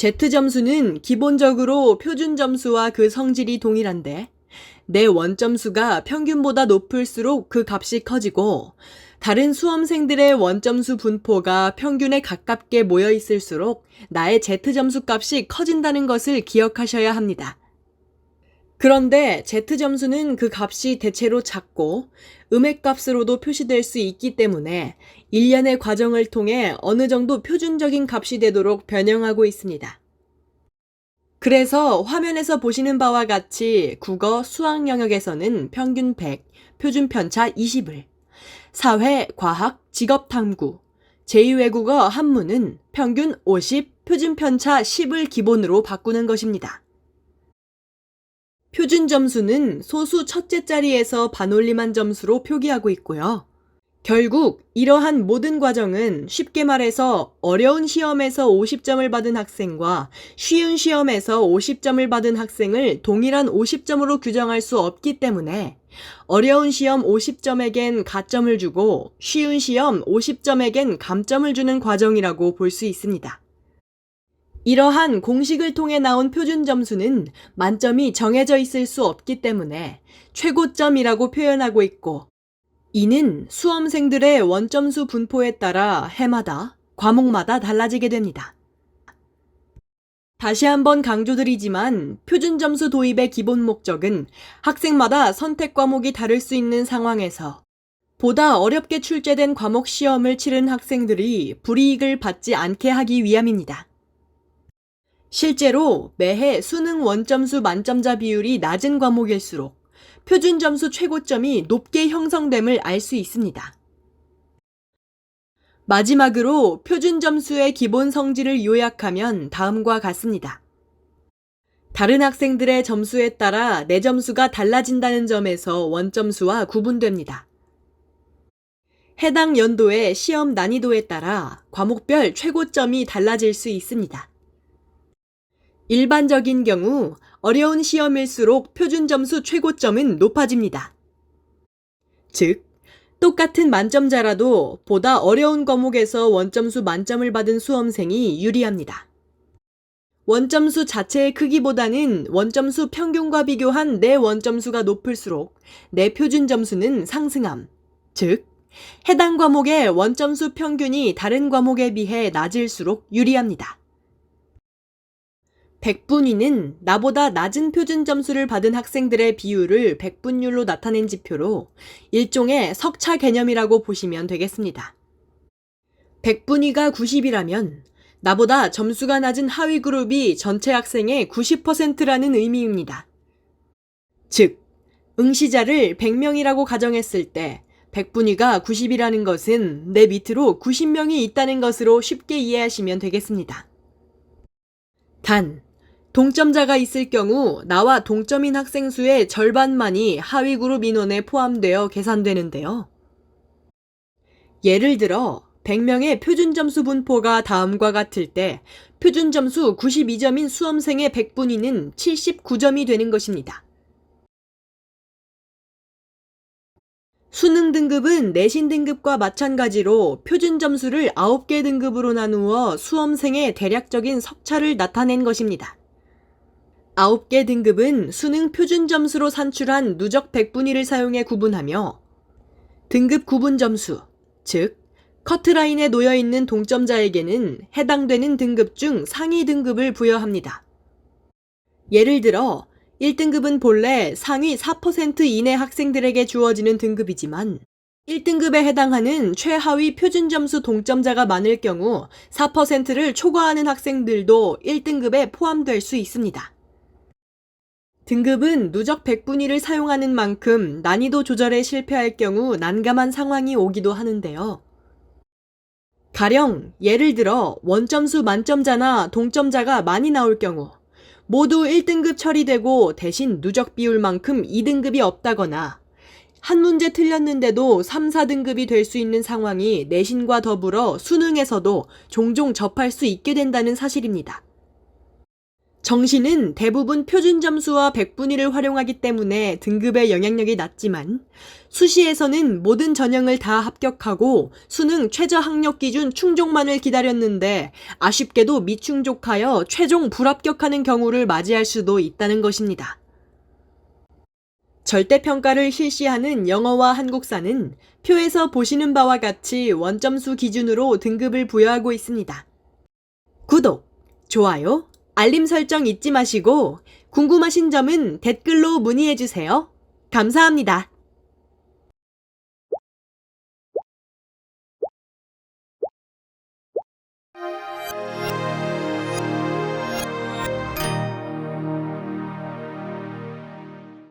Z점수는 기본적으로 표준 점수와 그 성질이 동일한데 내 원점수가 평균보다 높을수록 그 값이 커지고 다른 수험생들의 원점수 분포가 평균에 가깝게 모여 있을수록 나의 Z점수 값이 커진다는 것을 기억하셔야 합니다. 그런데 Z점수는 그 값이 대체로 작고 음액값으로도 표시될 수 있기 때문에 일련의 과정을 통해 어느 정도 표준적인 값이 되도록 변형하고 있습니다. 그래서 화면에서 보시는 바와 같이 국어, 수학 영역에서는 평균 100, 표준 편차 20을, 사회, 과학, 직업 탐구, 제2외국어 한문은 평균 50, 표준 편차 10을 기본으로 바꾸는 것입니다. 표준 점수는 소수 첫째 자리에서 반올림한 점수로 표기하고 있고요. 결국 이러한 모든 과정은 쉽게 말해서 어려운 시험에서 50점을 받은 학생과 쉬운 시험에서 50점을 받은 학생을 동일한 50점으로 규정할 수 없기 때문에 어려운 시험 50점에겐 가점을 주고 쉬운 시험 50점에겐 감점을 주는 과정이라고 볼 수 있습니다. 이러한 공식을 통해 나온 표준 점수는 만점이 정해져 있을 수 없기 때문에 최고점이라고 표현하고 있고 이는 수험생들의 원점수 분포에 따라 해마다, 과목마다 달라지게 됩니다. 다시 한번 강조드리지만 표준 점수 도입의 기본 목적은 학생마다 선택 과목이 다를 수 있는 상황에서 보다 어렵게 출제된 과목 시험을 치른 학생들이 불이익을 받지 않게 하기 위함입니다. 실제로 매해 수능 원점수 만점자 비율이 낮은 과목일수록 표준 점수 최고점이 높게 형성됨을 알 수 있습니다. 마지막으로 표준 점수의 기본 성질을 요약하면 다음과 같습니다. 다른 학생들의 점수에 따라 내 점수가 달라진다는 점에서 원점수와 구분됩니다. 해당 연도의 시험 난이도에 따라 과목별 최고점이 달라질 수 있습니다. 일반적인 경우 어려운 시험일수록 표준 점수 최고점은 높아집니다. 즉, 똑같은 만점자라도 보다 어려운 과목에서 원점수 만점을 받은 수험생이 유리합니다. 원점수 자체의 크기보다는 원점수 평균과 비교한 내 원점수가 높을수록 내 표준 점수는 상승함. 즉, 해당 과목의 원점수 평균이 다른 과목에 비해 낮을수록 유리합니다. 백분위는 나보다 낮은 표준 점수를 받은 학생들의 비율을 백분율로 나타낸 지표로 일종의 석차 개념이라고 보시면 되겠습니다. 백분위가 90이라면 나보다 점수가 낮은 하위 그룹이 전체 학생의 90%라는 의미입니다. 즉, 응시자를 100명이라고 가정했을 때 백분위가 90이라는 것은 내 밑으로 90명이 있다는 것으로 쉽게 이해하시면 되겠습니다. 단, 동점자가 있을 경우 나와 동점인 학생 수의 절반만이 하위 그룹 인원에 포함되어 계산되는데요. 예를 들어 100명의 표준 점수 분포가 다음과 같을 때 표준 점수 92점인 수험생의 백분위는 79점이 되는 것입니다. 수능 등급은 내신 등급과 마찬가지로 표준 점수를 9개 등급으로 나누어 수험생의 대략적인 석차를 나타낸 것입니다. 9개 등급은 수능 표준 점수로 산출한 누적 백분위를 사용해 구분하며 등급 구분 점수, 즉 커트라인에 놓여있는 동점자에게는 해당되는 등급 중 상위 등급을 부여합니다. 예를 들어 1등급은 본래 상위 4% 이내 학생들에게 주어지는 등급이지만 1등급에 해당하는 최하위 표준 점수 동점자가 많을 경우 4%를 초과하는 학생들도 1등급에 포함될 수 있습니다. 등급은 누적 백분위를 사용하는 만큼 난이도 조절에 실패할 경우 난감한 상황이 오기도 하는데요. 가령 예를 들어 원점수 만점자나 동점자가 많이 나올 경우 모두 1등급 처리되고 대신 누적 비율만큼 2등급이 없다거나 한 문제 틀렸는데도 3, 4등급이 될 수 있는 상황이 내신과 더불어 수능에서도 종종 접할 수 있게 된다는 사실입니다. 정시는 대부분 표준 점수와 백분위를 활용하기 때문에 등급의 영향력이 낮지만 수시에서는 모든 전형을 다 합격하고 수능 최저 학력 기준 충족만을 기다렸는데 아쉽게도 미충족하여 최종 불합격하는 경우를 맞이할 수도 있다는 것입니다. 절대평가를 실시하는 영어와 한국사는 표에서 보시는 바와 같이 원점수 기준으로 등급을 부여하고 있습니다. 구독, 좋아요, 알림 설정 잊지 마시고 궁금하신 점은 댓글로 문의해 주세요. 감사합니다.